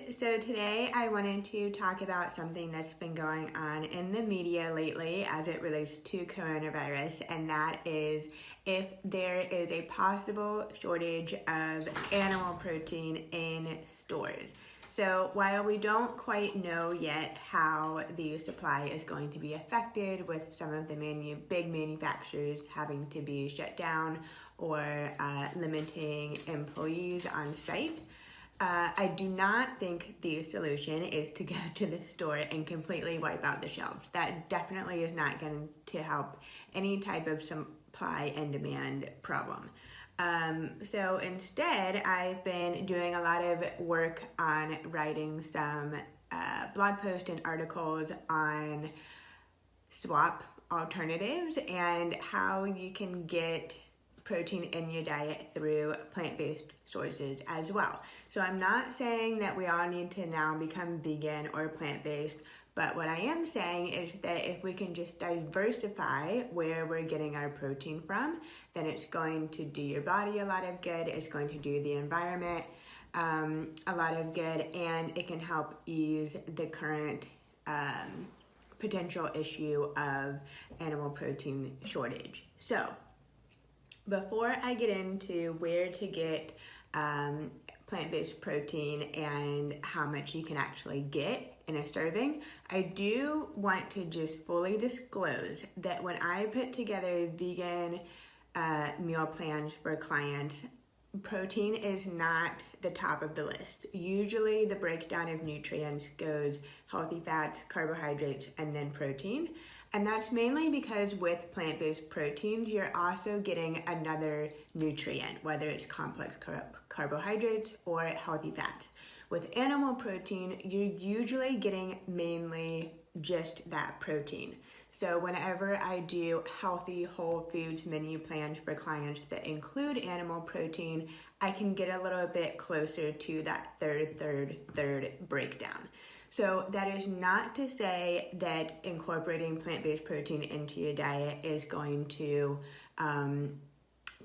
So today I wanted to talk about something that's been going on in the media lately as it relates to coronavirus, and that is if there is a possible shortage of animal protein in stores. So while we don't quite know yet how the supply is going to be affected with some of the big manufacturers having to be shut down or limiting employees on site, I do not think the solution is to go to the store and completely wipe out the shelves. That definitely is not going to help any type of supply and demand problem. So instead, I've been doing a lot of work on writing some blog posts and articles on swap alternatives and how you can get protein in your diet through plant-based sources as well. So I'm not saying that we all need to now become vegan or plant-based, but what I am saying is that if we can just diversify where we're getting our protein from, then it's going to do your body a lot of good, it's going to do the environment a lot of good, and it can help ease the current potential issue of animal protein shortage. So before I get into where to get plant-based protein and how much you can actually get in a serving, I do want to just fully disclose that when I put together vegan meal plans for clients, protein is not the top of the list. Usually the breakdown of nutrients goes healthy fats, carbohydrates, and then protein. And that's mainly because with plant-based proteins, you're also getting another nutrient, whether it's complex carbohydrates or healthy fats. With animal protein, you're usually getting mainly just that protein. So whenever I do healthy whole foods menu plans for clients that include animal protein, I can get a little bit closer to that third breakdown. So that is not to say that incorporating plant-based protein into your diet is going to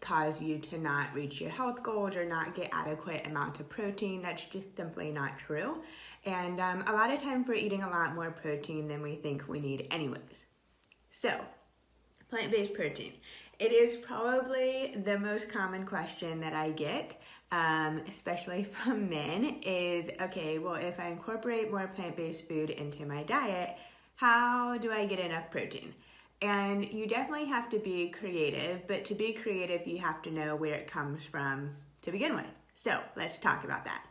cause you to not reach your health goals or not get adequate amounts of protein. That's just simply not true. And a lot of times we're eating a lot more protein than we think we need anyways. So, plant-based protein. It is probably the most common question that I get, especially from men, is, okay, well, if I incorporate more plant-based food into my diet, how do I get enough protein? And you definitely have to be creative, but to be creative, you have to know where it comes from to begin with. So let's talk about that.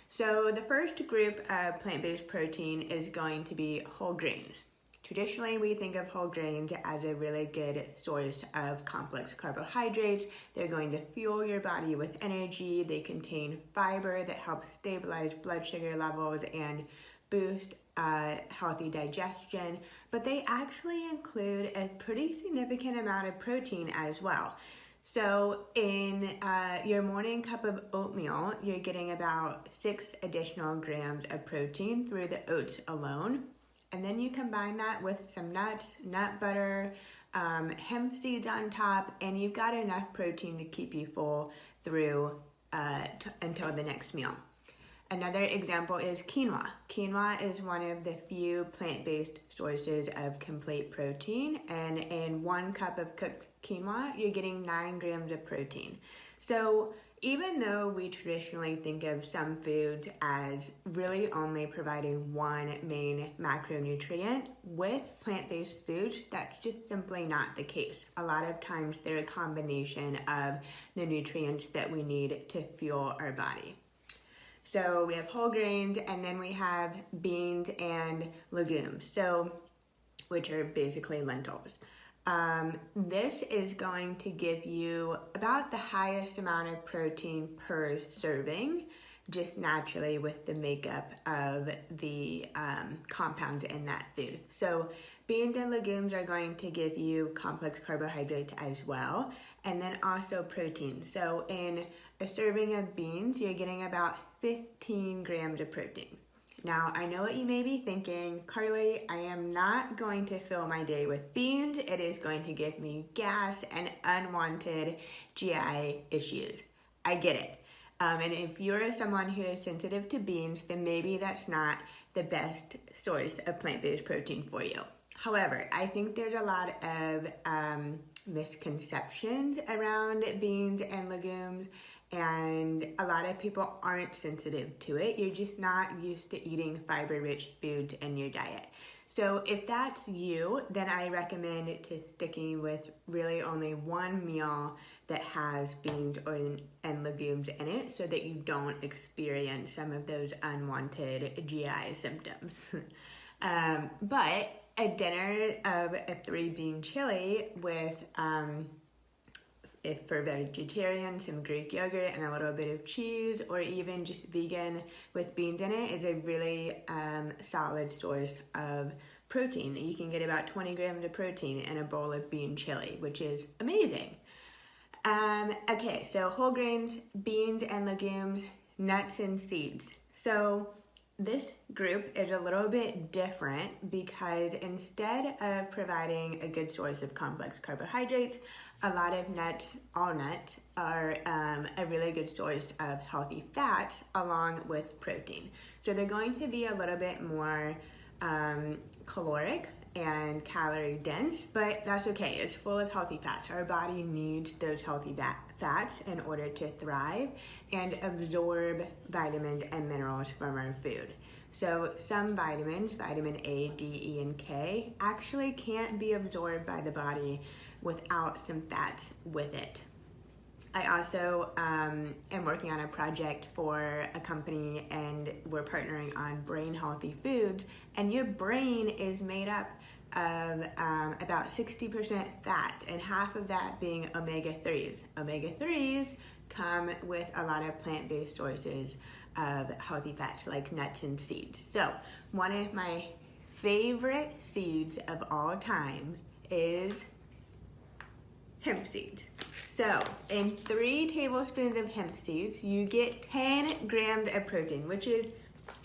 So the first group of plant-based protein is going to be whole grains. Traditionally, we think of whole grains as a really good source of complex carbohydrates. They're going to fuel your body with energy. They contain fiber that helps stabilize blood sugar levels and boost healthy digestion, but they actually include a pretty significant amount of protein as well. So in your morning cup of oatmeal, you're getting about 6 additional grams of protein through the oats alone. And then you combine that with some nuts, nut butter, hemp seeds on top, and you've got enough protein to keep you full through until the next meal. Another example is quinoa. Quinoa is one of the few plant-based sources of complete protein, and in 1 cup of cooked quinoa, you're getting 9 grams of protein. So even though we traditionally think of some foods as really only providing one main macronutrient, with plant-based foods, that's just simply not the case. A lot of times they're a combination of the nutrients that we need to fuel our body. So we have whole grains, and then we have beans and legumes, which are basically lentils. This is going to give you about the highest amount of protein per serving, just naturally with the makeup of the compounds in that food. So beans and legumes are going to give you complex carbohydrates as well, and then also protein. So in a serving of beans, you're getting about 15 grams of protein. Now, I know what you may be thinking, Carly, I am not going to fill my day with beans. It is going to give me gas and unwanted GI issues. I get it. And if you're someone who is sensitive to beans, then maybe that's not the best source of plant-based protein for you. However, I think there's a lot of misconceptions around beans and legumes, and a lot of people aren't sensitive to it. You're just not used to eating fiber-rich foods in your diet. So if that's you, then I recommend to sticking with really only one meal that has beans and legumes in it, so that you don't experience some of those unwanted GI symptoms. But a dinner of a 3-bean chili with, if for vegetarians, some Greek yogurt and a little bit of cheese, or even just vegan with beans in it, is a really solid source of protein. You can get about 20 grams of protein in a bowl of bean chili, which is amazing. Okay, so whole grains, beans and legumes, nuts and seeds. So this group is a little bit different because instead of providing a good source of complex carbohydrates, a lot of nuts, all nuts, are a really good source of healthy fats along with protein. So they're going to be a little bit more caloric and calorie dense, but that's okay. It's full of healthy fats. Our body needs those healthy fats in order to thrive and absorb vitamins and minerals from our food. So some vitamins, vitamin A, D, E, and K, actually can't be absorbed by the body without some fats with it. I also am working on a project for a company, and we're partnering on brain healthy foods, and your brain is made up of about 60% fat, and half of that being omega-3s. Omega-3s come with a lot of plant-based sources of healthy fats like nuts and seeds. So one of my favorite seeds of all time is hemp seeds. So in 3 tablespoons of hemp seeds, you get 10 grams of protein, which is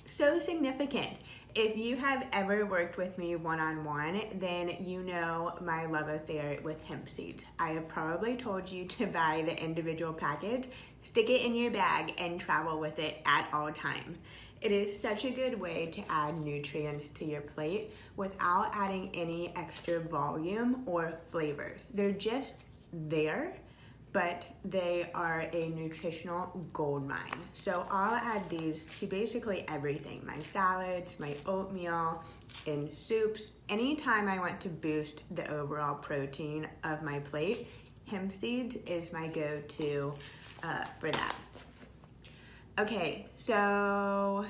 so significant. If you have ever worked with me one-on-one, then you know my love affair with hemp seeds. I have probably told you to buy the individual package, stick it in your bag, and travel with it at all times. It is such a good way to add nutrients to your plate without adding any extra volume or flavor. They're just there, but they are a nutritional gold mine. So I'll add these to basically everything, my salads, my oatmeal, in soups. Anytime I want to boost the overall protein of my plate, hemp seeds is my go-to for that. Okay, so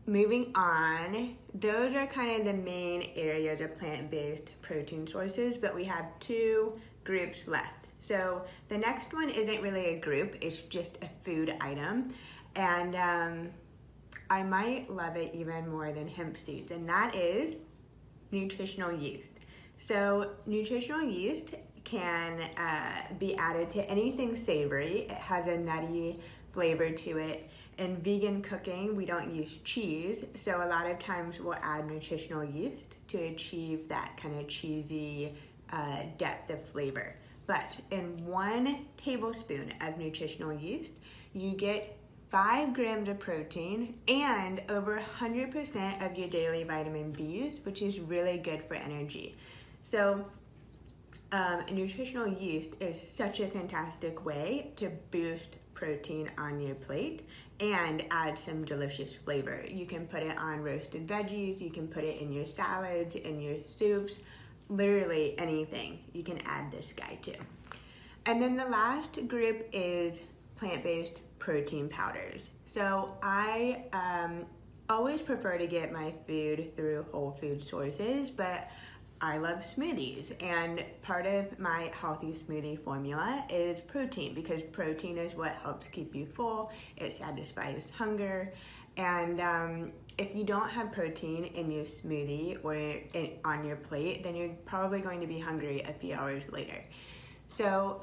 moving on, those are kind of the main areas of plant-based protein sources, but we have 2 groups left. So the next one isn't really a group, it's just a food item, and I might love it even more than hemp seeds, and that is nutritional yeast. So nutritional yeast can be added to anything savory. It has a nutty flavor to it. In vegan cooking, we don't use cheese, so a lot of times we'll add nutritional yeast to achieve that kind of cheesy depth of flavor. But in 1 tablespoon of nutritional yeast, you get 5 grams of protein and over 100% of your daily vitamin Bs, which is really good for energy. So nutritional yeast is such a fantastic way to boost protein on your plate and add some delicious flavor. You can put it on roasted veggies, you can put it in your salads, in your soups, literally anything you can add this guy to. And then the last group is plant-based protein powders. So I always prefer to get my food through whole food sources, but I love smoothies, and part of my healthy smoothie formula is protein, because protein is what helps keep you full, it satisfies hunger, and if you don't have protein in your smoothie or on your plate, then you're probably going to be hungry a few hours later. So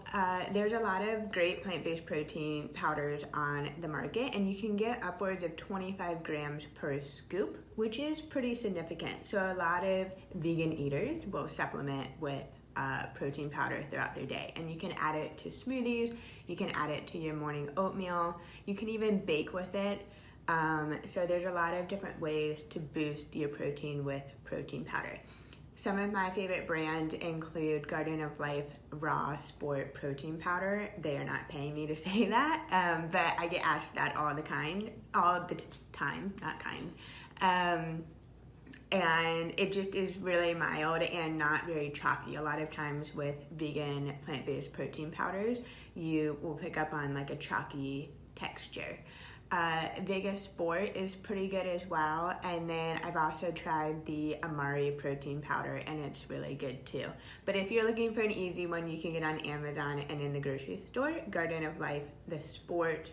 there's a lot of great plant-based protein powders on the market, and you can get upwards of 25 grams per scoop, which is pretty significant. So a lot of vegan eaters will supplement with protein powder throughout their day. And you can add it to smoothies, you can add it to your morning oatmeal, you can even bake with it. So there's a lot of different ways to boost your protein with protein powder. Some of my favorite brands include Garden of Life Raw Sport Protein Powder. They are not paying me to say that, but I get asked that all the time, and it just is really mild and not very chalky. A lot of times with vegan plant-based protein powders, you will pick up on like a chalky texture. Vega Sport is pretty good as well, and then I've also tried the Amari protein powder, and it's really good too. But if you're looking for an easy one, you can get on Amazon and in the grocery store. Garden of Life, the Sport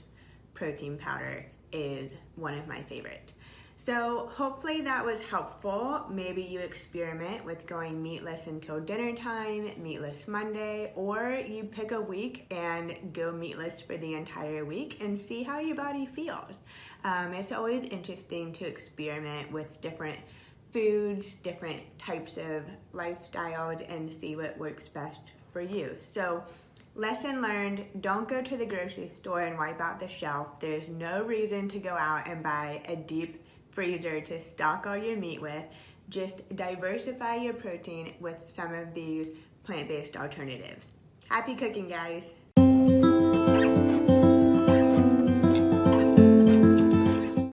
protein powder is one of my favorites. So hopefully that was helpful. Maybe you experiment with going meatless until dinner time, meatless Monday, or you pick a week and go meatless for the entire week and see how your body feels. It's always interesting to experiment with different foods, different types of lifestyles, and see what works best for you. So lesson learned, don't go to the grocery store and wipe out the shelf. There's no reason to go out and buy a deep freezer to stock all your meat with. Just diversify your protein with some of these plant-based alternatives. Happy cooking, guys.